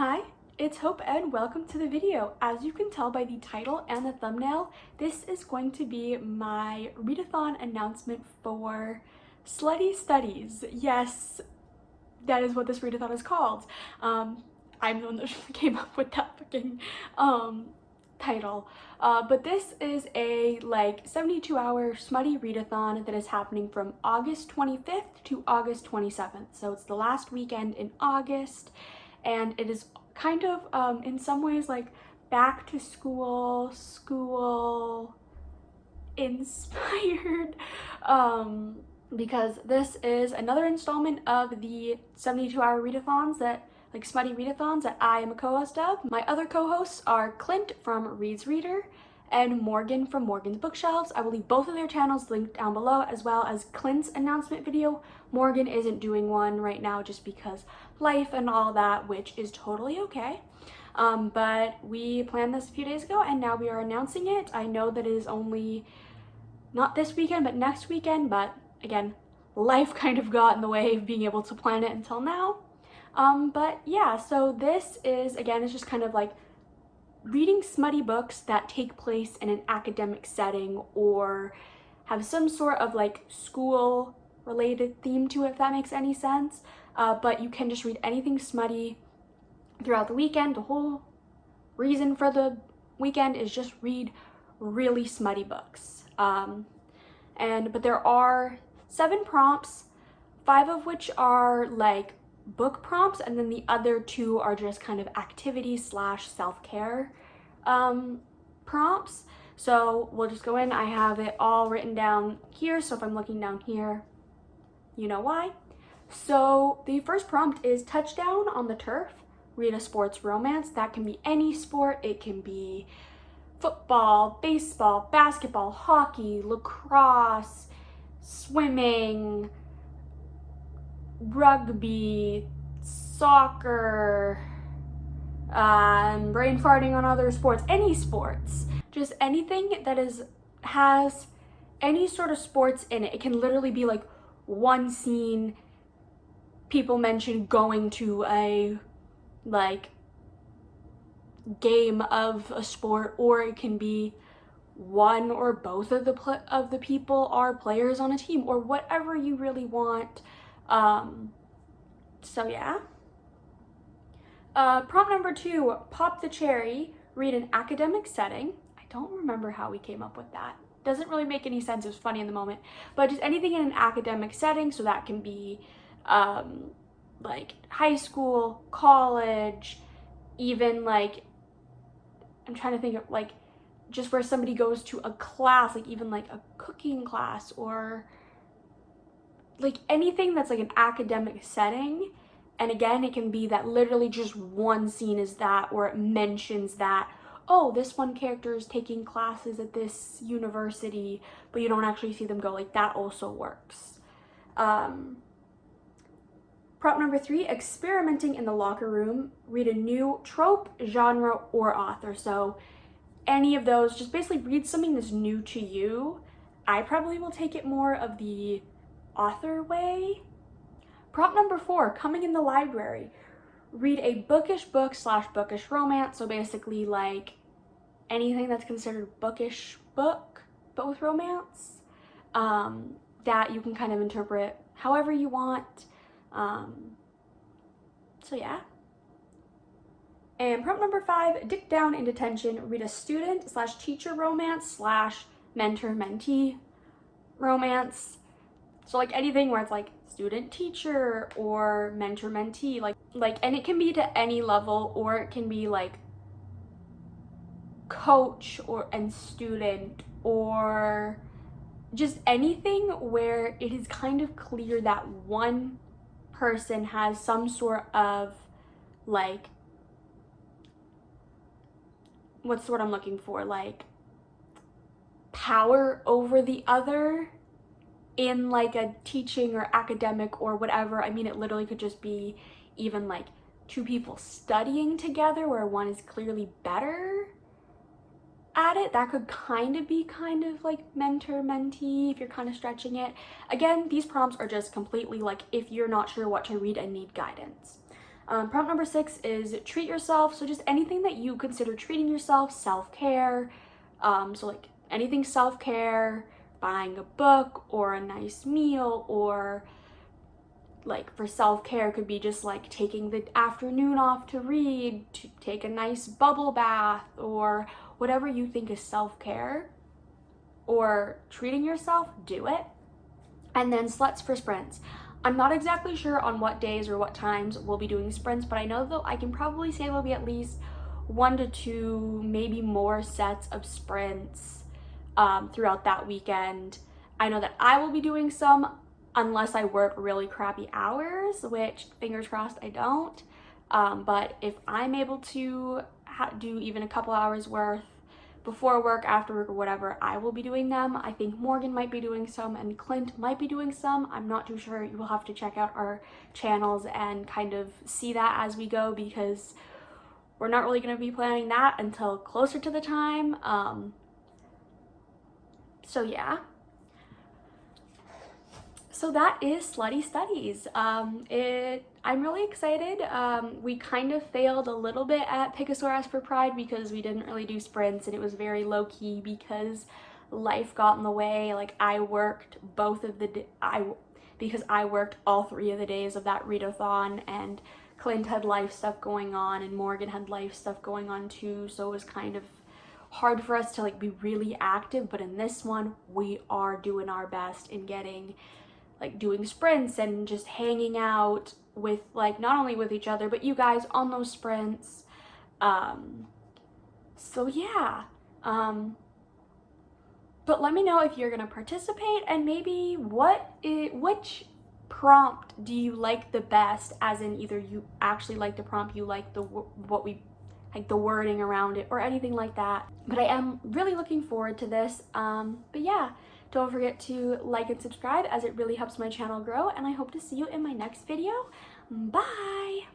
Hi, it's Hope and welcome to the video. As you can tell by the title and the thumbnail, this is going to be my readathon announcement for Slutty Studies. Yes, that is what this readathon is called. I'm the one that came up with that fucking title. But this is a 72-hour smutty readathon that is happening from August 25th to August 27th. So it's the last weekend in August, and it is kind of in some ways like back to school inspired because this is another installment of the 72-hour readathons that smutty readathons that I am a co-host of. My other co-hosts are Clint from Reed's Reader and Morgan from Morgan's Bookshelves. I will leave both of their channels linked down below, as well as Clint's announcement video. Morgan isn't doing one right now just because life and all that, which is totally okay. But we planned this a few days ago and now we are announcing it. I know that it is only not this weekend but next weekend, but again, life kind of got in the way of being able to plan it until now. But yeah, so this is, again, it's just kind of like reading smutty books that take place in an academic setting or have some sort of school related theme to it, if that makes any sense. But you can just read anything smutty throughout the weekend. The whole reason for the weekend is just read really smutty books. But there are 7 prompts, 5 of which are book prompts, and then the other 2 are just kind of activity / self-care prompts. So we'll just go in. I have it all written down here, so if I'm looking down here, you know why. So the first prompt is touchdown on the turf, read a sports romance. That can be any sport. It can be football, baseball, basketball, hockey, lacrosse, swimming, rugby, soccer, brain farting on other sports, any sports, just anything that has any sort of sports in it. It can literally be one scene, people mention going to a game of a sport, or it can be one or both of the people are players on a team, or whatever you really want. So yeah. Prompt number 2, pop the cherry, read an academic setting. I don't remember how we came up with that. Doesn't really make any sense. It was funny in the moment, but just anything in an academic setting. So that can be high school, college, even I'm trying to think of just where somebody goes to a class, even a cooking class, or anything that's an academic setting. And again, it can be that literally just one scene is that, or it mentions that, oh, this one character is taking classes at this university, but you don't actually see them go. That also works. Prompt number 3, experimenting in the locker room, read a new trope, genre, or author. So any of those, just basically read something that's new to you. I probably will take it more of the author way. Prompt number 4, coming in the library, read a bookish book / bookish romance. So basically anything that's considered bookish book but with romance, that you can kind of interpret however you want. So yeah. And prompt number 5, dip down in detention, read a student / teacher romance / mentor mentee romance. So anything where it's student teacher or mentor mentee, and it can be to any level, or it can be coach and student, or just anything where it is kind of clear that one person has some sort of what's the word I'm looking for, power over the other in a teaching or academic or whatever. I mean, it literally could just be even 2 people studying together where one is clearly better at it. That could kind of be mentor mentee if you're kind of stretching it. Again, these prompts are just completely if you're not sure what to read and need guidance. Prompt number 6 is treat yourself. So just anything that you consider treating yourself, self-care. So like anything self-care, buying a book or a nice meal, or like for self-care could be just like taking the afternoon off to read, to take a nice bubble bath, or whatever you think is self-care or treating yourself, do it. And then sluts for sprints. I'm not exactly sure on what days or what times we'll be doing sprints, but I know that I can probably say there'll be at least 1 to 2, maybe more sets of sprints throughout that weekend. I know that I will be doing some unless I work really crappy hours, which fingers crossed I don't. But if I'm able to do even a couple hours worth before work, after work, or whatever, I will be doing them. I think Morgan might be doing some and Clint might be doing some. I'm not too sure. You will have to check out our channels and kind of see that as we go, because we're not really going to be planning that until closer to the time. So yeah. So that is Slutty Studies. I'm really excited. We kind of failed a little bit at Pickosaurus for Pride because we didn't really do sprints, and it was very low-key because life got in the way. Like I worked because I worked all 3 of the days of that readathon, and Clint had life stuff going on and Morgan had life stuff going on too, so it was kind of hard for us to like be really active. But in this one, we are doing our best in getting like doing sprints and just hanging out with like not only with each other but you guys on those sprints. So yeah, but let me know if you're gonna participate, and maybe which prompt do you like the best, as in either you actually like the prompt, you like the wording around it, or anything like that. But I am really looking forward to this. But yeah, don't forget to like and subscribe, as it really helps my channel grow, and I hope to see you in my next video. Bye!